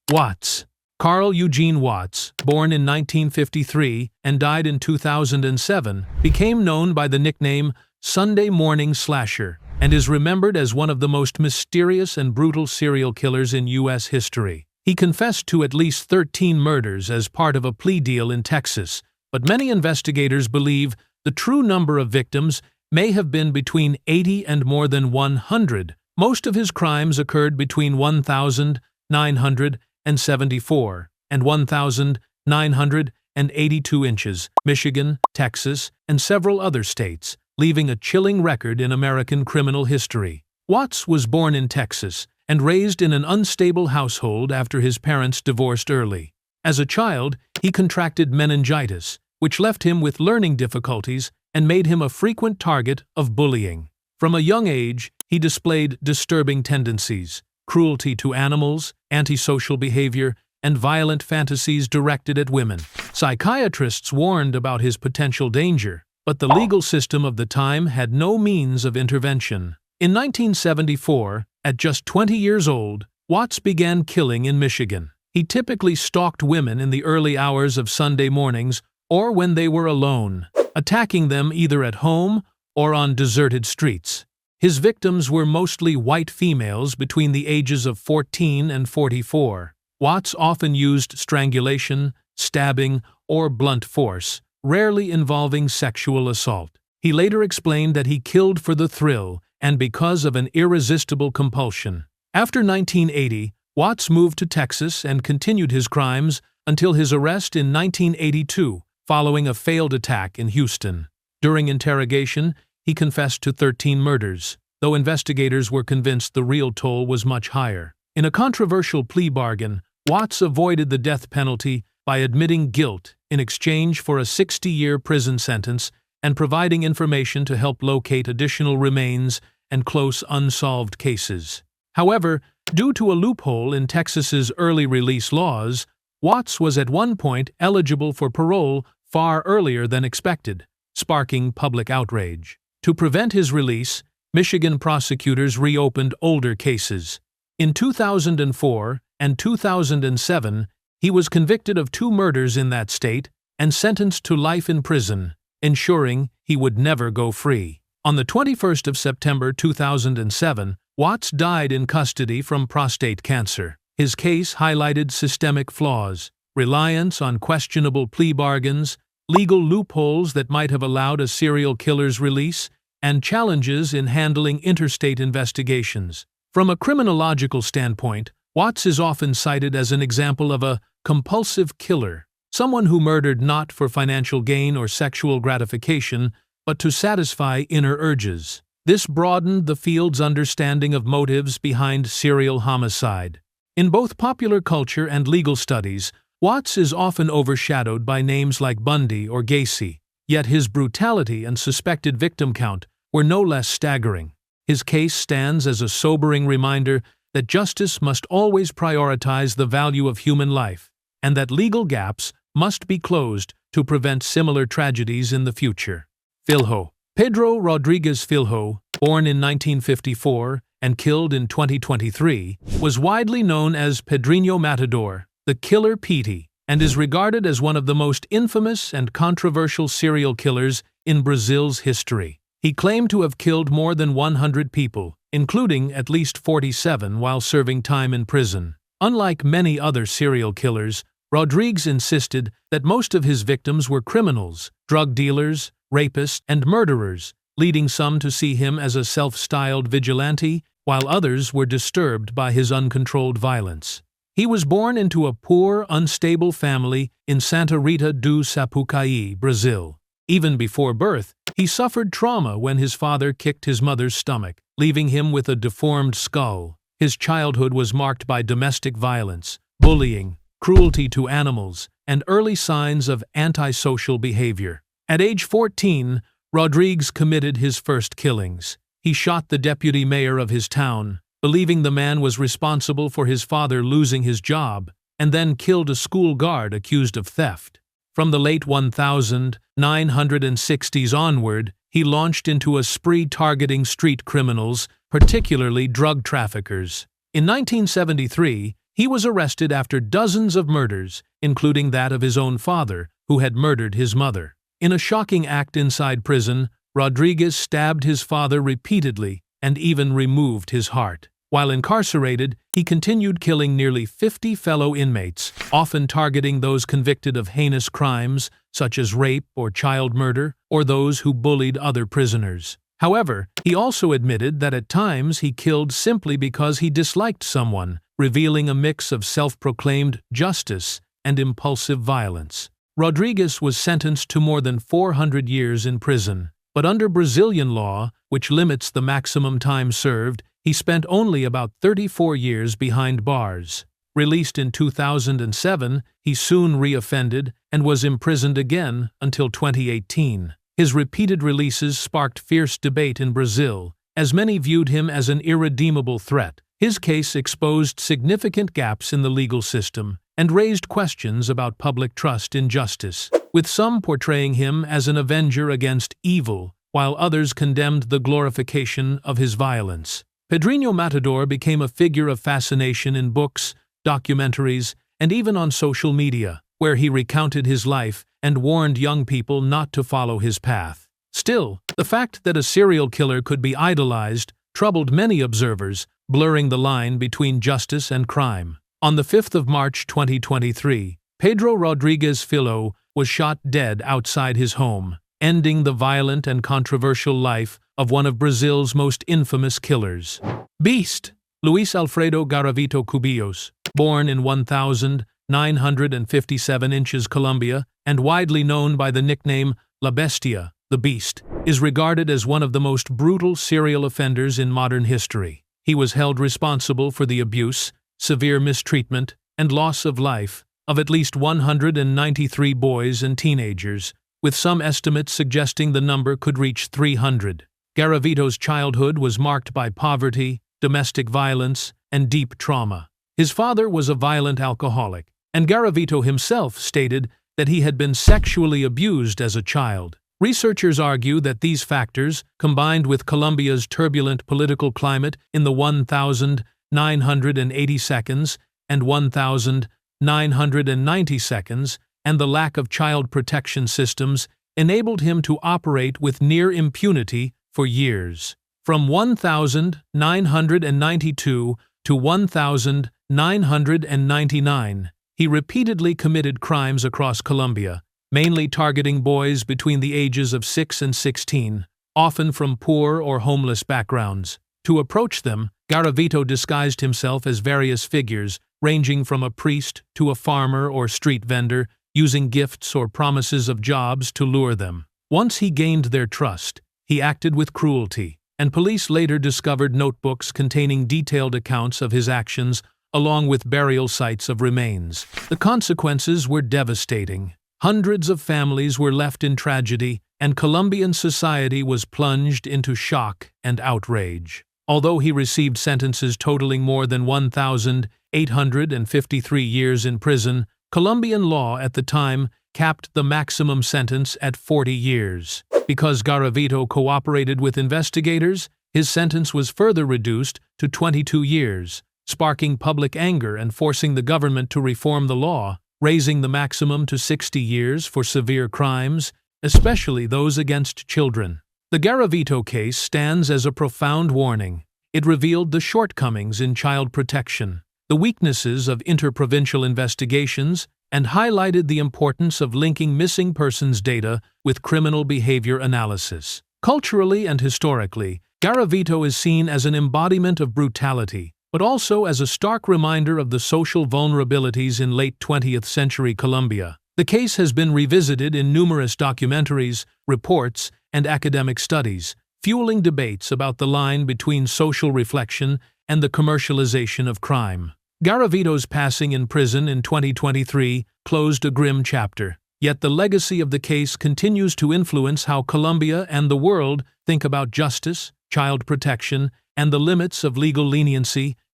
Watts. Carl Eugene Watts, born in 1953 and died in 2007, became known by the nickname Sunday Morning Slasher and is remembered as one of the most mysterious and brutal serial killers in U.S. history. He confessed to at least 13 murders as part of a plea deal in Texas, but many investigators believe the true number of victims may have been between 80 and more than 100. Most of his crimes occurred between 1,974 and 1,982 inches, Michigan, Texas, and several other states, leaving a chilling record in American criminal history. Watts was born in Texas and raised in an unstable household after his parents divorced early. As a child, he contracted meningitis, which left him with learning difficulties and made him a frequent target of bullying. From a young age, he displayed disturbing tendencies, cruelty to animals, antisocial behavior, and violent fantasies directed at women. Psychiatrists warned about his potential danger, but the legal system of the time had no means of intervention. In 1974, at just 20 years old, Watts began killing in Michigan. He typically stalked women in the early hours of Sunday mornings or when they were alone, attacking them either at home or on deserted streets. His victims were mostly white females between the ages of 14 and 44. Watts often used strangulation, stabbing, or blunt force, rarely involving sexual assault. He later explained that he killed for the thrill and because of an irresistible compulsion. After 1980, Watts moved to Texas and continued his crimes until his arrest in 1982, following a failed attack in Houston. During interrogation, he confessed to 13 murders, though investigators were convinced the real toll was much higher. In a controversial plea bargain, Watts avoided the death penalty by admitting guilt in exchange for a 60-year prison sentence and providing information to help locate additional remains and close unsolved cases. However, due to a loophole in Texas's early release laws, Watts was at one point eligible for parole far earlier than expected, sparking public outrage. To prevent his release, Michigan prosecutors reopened older cases. In 2004 and 2007, he was convicted of 2 murders in that state and sentenced to life in prison, ensuring he would never go free. On the 21st of September 2007, Watts died in custody from prostate cancer. His case highlighted systemic flaws, reliance on questionable plea bargains, legal loopholes that might have allowed a serial killer's release, and challenges in handling interstate investigations. From a criminological standpoint, Watts is often cited as an example of a compulsive killer, someone who murdered not for financial gain or sexual gratification, but to satisfy inner urges. This broadened the field's understanding of motives behind serial homicide. In both popular culture and legal studies, Watts is often overshadowed by names like Bundy or Gacy, yet his brutality and suspected victim count were no less staggering. His case stands as a sobering reminder that justice must always prioritize the value of human life, and that legal gaps must be closed to prevent similar tragedies in the future. Filho. Pedro Rodriguez Filho, born in 1954 and killed in 2023, was widely known as Pedrinho Matador, the Killer Petey, and is regarded as one of the most infamous and controversial serial killers in Brazil's history. He claimed to have killed more than 100 people, including at least 47 while serving time in prison. Unlike many other serial killers, Rodriguez insisted that most of his victims were criminals, drug dealers, rapists, and murderers, leading some to see him as a self-styled vigilante, while others were disturbed by his uncontrolled violence. He was born into a poor, unstable family in Santa Rita do Sapucaí, Brazil. Even before birth, he suffered trauma when his father kicked his mother's stomach, leaving him with a deformed skull. His childhood was marked by domestic violence, bullying, cruelty to animals, and early signs of antisocial behavior. At age 14, Rodriguez committed his first killings. He shot the deputy mayor of his town, believing the man was responsible for his father losing his job, and then killed a school guard accused of theft. From the late 1960s onward, he launched into a spree targeting street criminals, particularly drug traffickers. In 1973, He was arrested after dozens of murders, including that of his own father, who had murdered his mother. In a shocking act inside prison, Rodriguez stabbed his father repeatedly and even removed his heart. While incarcerated, he continued killing nearly 50 fellow inmates, often targeting those convicted of heinous crimes such as rape or child murder, or those who bullied other prisoners. However, he also admitted that at times he killed simply because he disliked someone, revealing a mix of self-proclaimed justice and impulsive violence. Rodriguez was sentenced to more than 400 years in prison, but under Brazilian law, which limits the maximum time served, he spent only about 34 years behind bars. Released in 2007, he soon reoffended and was imprisoned again until 2018. His repeated releases sparked fierce debate in Brazil, as many viewed him as an irredeemable threat. His case exposed significant gaps in the legal system and raised questions about public trust in justice, with some portraying him as an avenger against evil, while others condemned the glorification of his violence. Pedrinho Matador became a figure of fascination in books, documentaries, and even on social media, where he recounted his life and warned young people not to follow his path. Still, the fact that a serial killer could be idolized troubled many observers, blurring the line between justice and crime. On the 5th of March 2023, Pedro Rodrigues Filho was shot dead outside his home, ending the violent and controversial life of one of Brazil's most infamous killers. Beast! Luis Alfredo Garavito Cubillos, born in 1957 inches, Colombia, and widely known by the nickname La Bestia, the Beast, is regarded as one of the most brutal serial offenders in modern history. He was held responsible for the abuse, severe mistreatment, and loss of life of at least 193 boys and teenagers, with some estimates suggesting the number could reach 300. Garavito's childhood was marked by poverty, domestic violence, and deep trauma. His father was a violent alcoholic, and Garavito himself stated that he had been sexually abused as a child. Researchers argue that these factors, combined with Colombia's turbulent political climate in the 1980 seconds and 1990 seconds, and the lack of child protection systems, enabled him to operate with near impunity for years. From 1992 to 1999, he repeatedly committed crimes across Colombia, mainly targeting boys between the ages of 6 and 16, often from poor or homeless backgrounds. To approach them, Garavito disguised himself as various figures, ranging from a priest to a farmer or street vendor, using gifts or promises of jobs to lure them. Once he gained their trust, he acted with cruelty, and police later discovered notebooks containing detailed accounts of his actions, along with burial sites of remains. The consequences were devastating. Hundreds of families were left in tragedy, and Colombian society was plunged into shock and outrage. Although he received sentences totaling more than 1,853 years in prison, Colombian law at the time capped the maximum sentence at 40 years. Because Garavito cooperated with investigators, his sentence was further reduced to 22 years, sparking public anger and forcing the government to reform the law, raising the maximum to 60 years for severe crimes, especially those against children. The Garavito case stands as a profound warning. It revealed the shortcomings in child protection, the weaknesses of interprovincial investigations, and highlighted the importance of linking missing persons data with criminal behavior analysis. Culturally and historically, Garavito is seen as an embodiment of brutality, but also as a stark reminder of the social vulnerabilities in late 20th century Colombia. The case has been revisited in numerous documentaries, reports, and academic studies, fueling debates about the line between social reflection and the commercialization of crime. Garavito's passing in prison in 2023 closed a grim chapter, yet the legacy of the case continues to influence how Colombia and the world think about justice, child protection, and the limits of legal leniency